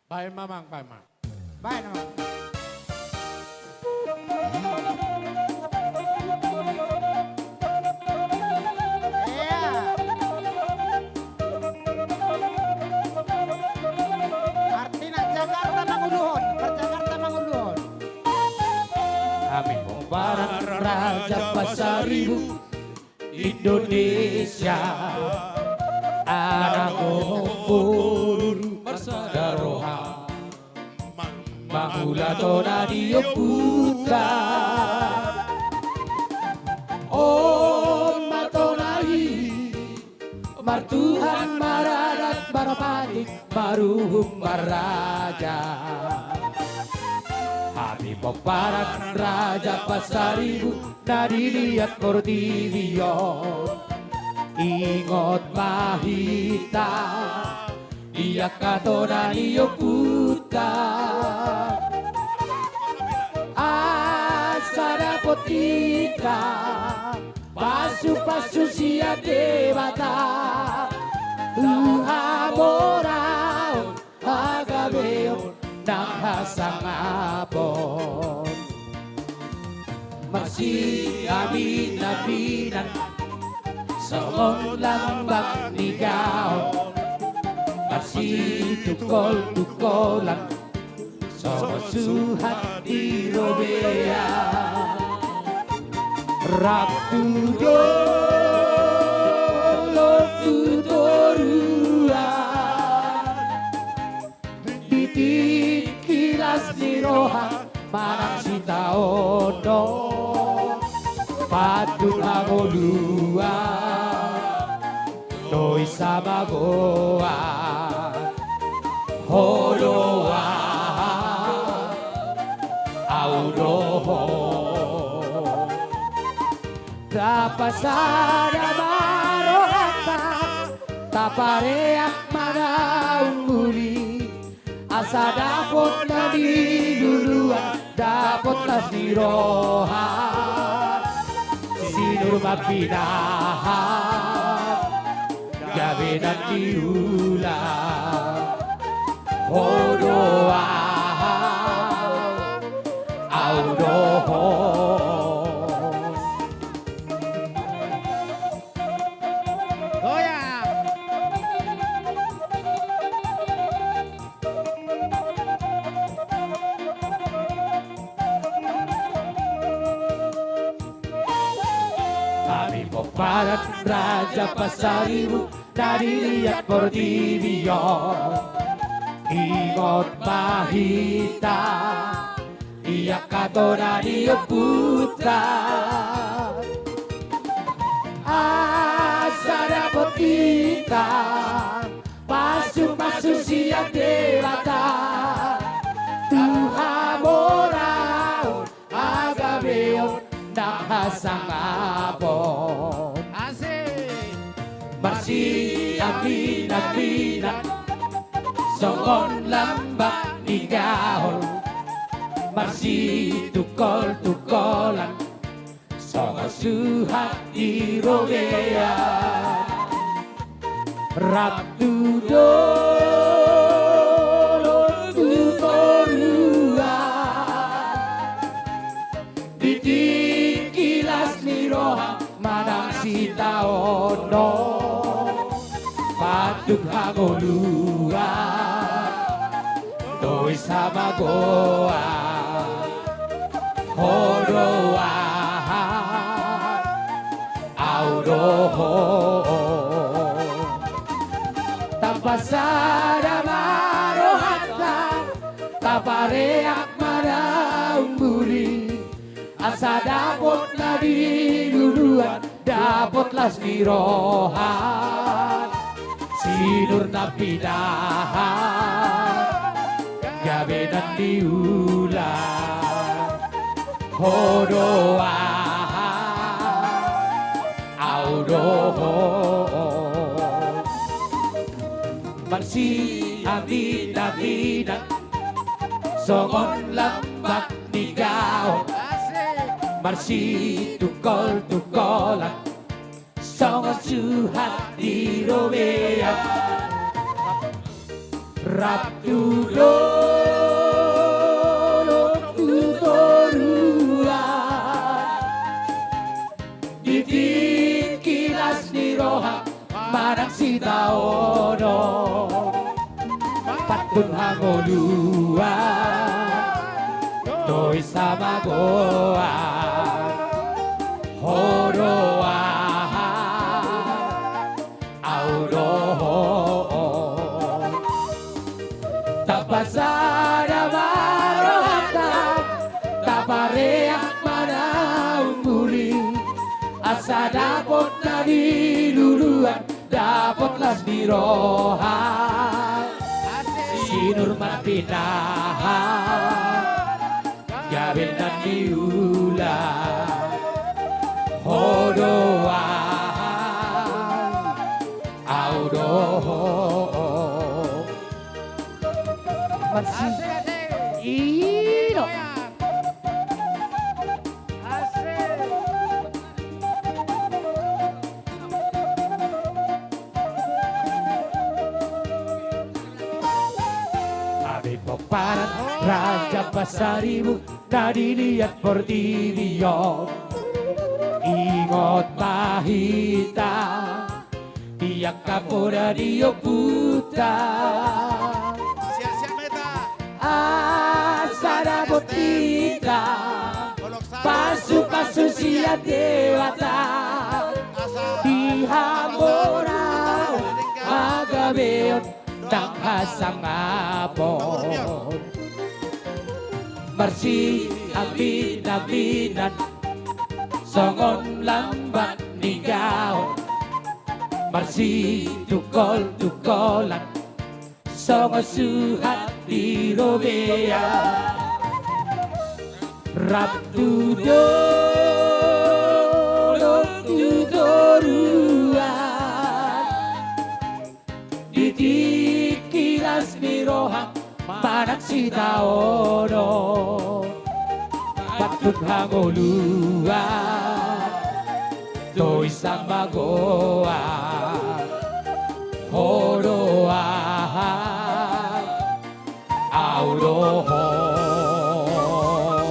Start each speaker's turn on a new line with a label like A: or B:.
A: Bae mamang pama.
B: Baik naman. Iya. Artina Jakarta Manguluhon, Jakarta Manguluhon.
C: Kami Barat Raja Pasaribu Indonesia anak kumpul bersadaroha Mangulatona diyoputa Oh matonai Martuhan maradat marapatik maruhum maraja Kami Barat Raja Pasaribu na dilihat Portillo Ingot mahita Dia katona niyo puta Asada potika Pasu-pasu siya dewata Uhamorao Agabeo Nang hasangapon Masih amin-aminan Somong lambak ligaw Masih tukol-tukolan Somong suhat di robea Raktudo Loktutorua Dikilas ni roha Manang si taono Patut angolua Noi sama goa Holoa Auroho Tapasada marohata Tapareak manaunguli Asa dapot na di duluan Dapot na si roha Sinur mapinahan Gabi na diulang Hodoa Auroho
B: Goyang.
C: Kami Barat Raja Pasaribu na dilihat Portillo Ingot mahita Iya katona niyo puta Asada potita Pasu-pasu siya dewata Tuhamorao Agabeo Nakasangapon
B: Asik.
C: Masih amin-aminan Songon lambak ligahon Masih tukol-tukolan Songon suhat di robea Raktudo Tutorua Dikilas ni roha Manang si taono Patut hangolua Doi sama goa Horoa Auroho Tapasada marohata Tapareak manaunguli Asa dapot na di duluan Dapot las nirohan Sinur na pinahan Gabi na diulang Hodoa Auroho Masih amin-aminan Songon lambak nigaw Masih tukol-tukolan Songon suhat di robea Raptudo batun hangoluan Doi sama goan Horoan Auroho Tapasada marohatan Tapareak manaung muli Asa dapot na diluluan Dapotlah dirohan Sinur mapinahan Gabin dan diulang Hodoan Audoho Masih Ino Abi Poparan Raja Pasaribu na dilihat Portilio Ingot Mahita Tiyak Kapora Dio Puta
A: Siap-siap meta.
C: Asada Botita Pasu-pasu siya dewata Di Hamora Agabeon Nang hasangapon Marsi ang binabinan Songon lambat nigaw Marsi tukol-tukolan Songo suhat di Robea Raptudolog tutoruan Ditikilas ni Rohang Panak si Taono Batut hangoluan Doi sama goa